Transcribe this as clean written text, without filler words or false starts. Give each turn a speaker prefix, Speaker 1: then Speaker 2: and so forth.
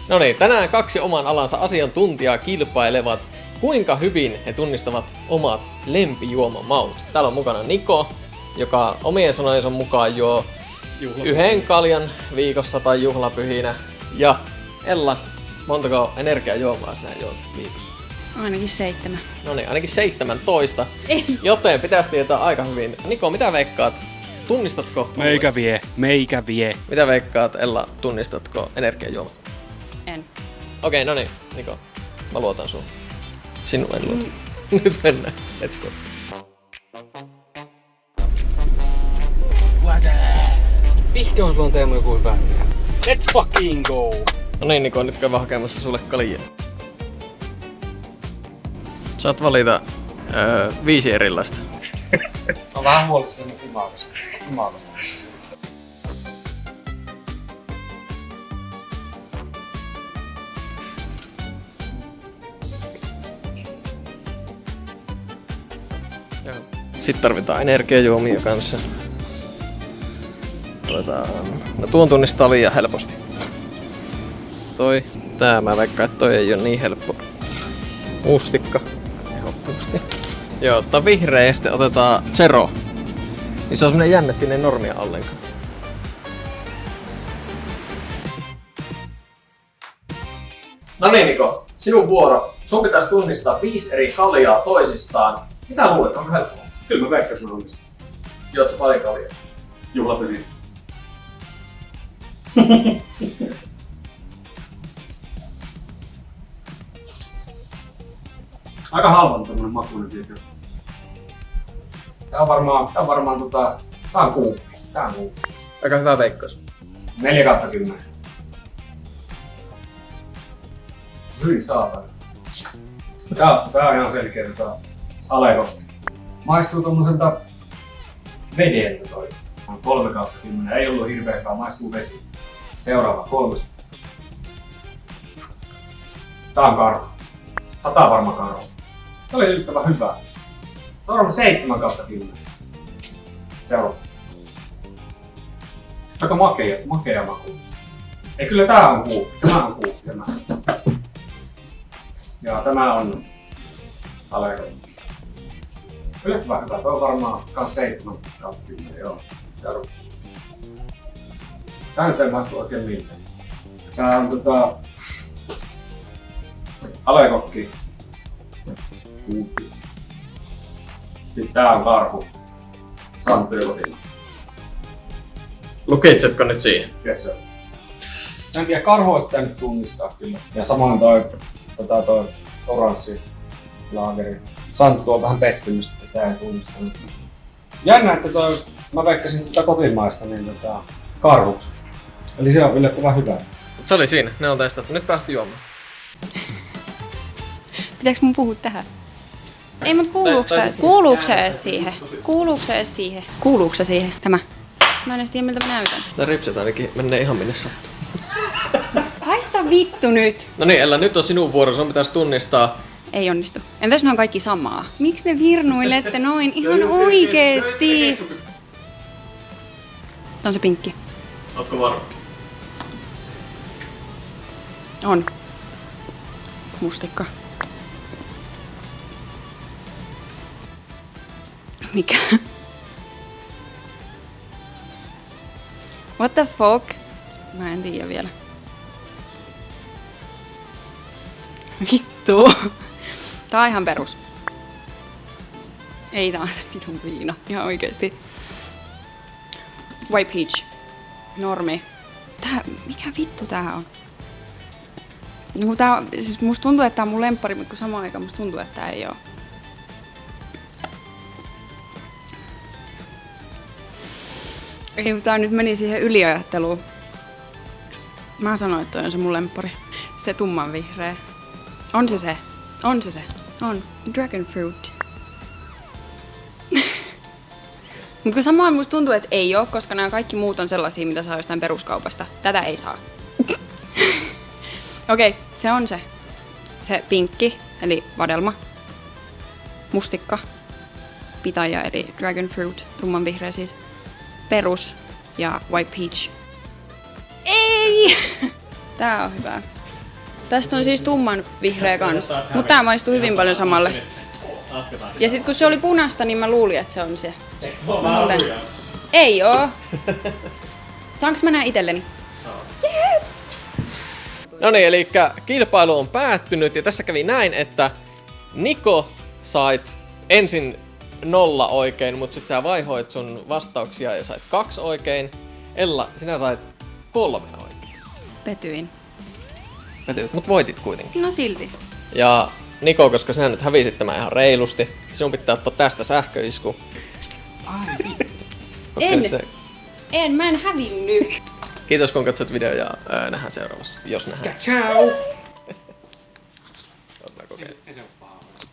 Speaker 1: No niin, tänään kaksi oman alansa asiantuntijaa kilpailevat, kuinka hyvin he tunnistavat omat lempijuomamaut. Täällä on mukana Niko, joka omien sanojensa mukaan juo yhden kaljan viikossa tai juhlapyhinä. Ja Ella, montako energiajuomaa sinä juot viikossa?
Speaker 2: Ainakin 7.
Speaker 1: No niin, ainakin 17.
Speaker 2: Ei.
Speaker 1: Joten pitäisi tietää aika hyvin. Niko, mitä veikkaat? Tunnistatko?
Speaker 3: Meikä vie.
Speaker 1: Mitä veikkaat, Ella, tunnistatko energiajuomat?
Speaker 2: En.
Speaker 1: Okei, no niin, Niko. Mä luotan sun. Sinun en luota. Nyt mennään. Let's go.
Speaker 3: Vihdoin sulla on Teemu joku hyvä. Let's fucking go!
Speaker 1: No niin, Niko, nyt käydään hakemassa sulle kaljaa. Saat valita 5 erilaista.
Speaker 3: On vähän huolissani imagosta.
Speaker 1: Sitten tarvitaan energiajuomia kanssa. No tuon tunnistaa liian helposti. Tää mä veikkaan, että toi ei oo niin helppo. Mustikka. Ehdottomasti. Joo, tää vihreä ja sitten otetaan Zero. Niin se on semmonen jännä, että siinä ei normia ollenkaan. No niin, Niko. Sinun vuoro. Sun pitäisi tunnistaa 5 eri kaljaa toisistaan. Mitä luulet, onko helppoa?
Speaker 3: Kyllä mä veikkaan, että mä onnistin.
Speaker 1: Juot sä paljon kaljaa?
Speaker 3: Juhlapyhin. Aika halvan tommonen makuinen tieto. Tää on varmaan tää on kuuppi.
Speaker 1: Aika hyvä veikkaus.
Speaker 3: 4/10. Hyvin saatana. Tää on ihan selkeä Aleko. Maistuu tommoselta vedeltä toi. On 3/10. Ei ollut hirveäkään, maistuu vesi. Seuraava 3. Tää on karhu. 100 varma karhu. Tää oli yllättävän hyvä. Tää on 7/10. Seuraava. Aika makea makuus. Ei, kyllä tää on kuuppi. Tämä on kuuppi. Ja tämä on Aleko. Yllättävän hyvä. Tuo on varmaan kans 7/10. Joo. Tää nyt ei maistu oikein miltään. Tää on Alekokki. Kuuppi. Sitten tää on karhu. Santtu ja kotima.
Speaker 1: Lukitsetko nyt siihen?
Speaker 3: Yes, sir. Mä en tiedä, karhu olisi pitänyt tunnistaa kyllä. Ja samoin toi oranssi laageri. Santtu on vähän pettynyt, että sitä ei tunnistanut. Jännä, että mä veikkasin kotimaista niin karhuksi. Eli se on yllättävän hyvä.
Speaker 1: Se oli siinä, ne on testattu. Nyt päästy juomaan.
Speaker 2: Pitääkö mun puhua tähän? Ei, mut kuuluuko se edes siihen? Kuuluuko se siihen? Tämä. Mä en edes tiedä, miltä mä näytän.
Speaker 1: Tää ripset ainakin menee ihan minne sattuu.
Speaker 2: Haista vittu nyt!
Speaker 1: No niin, Ella, nyt on sinun vuoro. Sun pitäisi tunnistaa.
Speaker 2: Ei onnistu. Entäs ne on kaikki samaa? Miksi ne virnuilette noin ihan oikeesti? Tää on se pinkki.
Speaker 1: Ootko varma?
Speaker 2: On. Mustikka. Mikä? What the fuck? Mä en tiedä vielä. Vittu. Tää on ihan perus. Ei tää on se vitun viina. Ihan oikeesti. White peach. Normi. Mikä vittu tää on? No, siis musta tuntuu, että tää on mun lemppari, mutta samaan aikaan musta tuntuu, että tää ei oo. Ei, mutta tää nyt meni siihen yliajatteluun. Mä sanoin, että toi on se mun lemppari. Se tumman vihreä. On se se. On. Dragon fruit. Mut kun samaan musta tuntuu, että ei oo, koska nämä kaikki muut on sellaisia, mitä saa jostain peruskaupasta. Tätä ei saa. Okei, se on se. Se pinkki, eli vadelma. Mustikka. Pitaja, eli dragon fruit. Tumman vihreä siis. Perus ja white peach. Ei! Tää on hyvä. Tästä on siis tumman vihreä kans, mutta tää maistuu hyvin paljon samalle. Ja sit kun se oli punaista, niin mä luulin, että se on se. Muuten. Ei oo. Saanko mä nää itelleni? Yes!
Speaker 1: No niin, eli kilpailu on päättynyt ja tässä kävi näin, että Niko sait ensin 0 oikein, mutta sit sä vaihoit sun vastauksia ja sait 2 oikein. Ella, sinä sait 3 oikein.
Speaker 2: Petyin.
Speaker 1: Mut voitit kuitenkin.
Speaker 2: No silti.
Speaker 1: Ja Niko, koska sinä nyt hävisit tämän ihan reilusti, sinun pitää ottaa tästä sähköisku.
Speaker 2: En, mä en hävinnyt.
Speaker 1: Kiitos kun katsot video ja nähdään seuraavassa, jos nähdään.
Speaker 3: Ciao!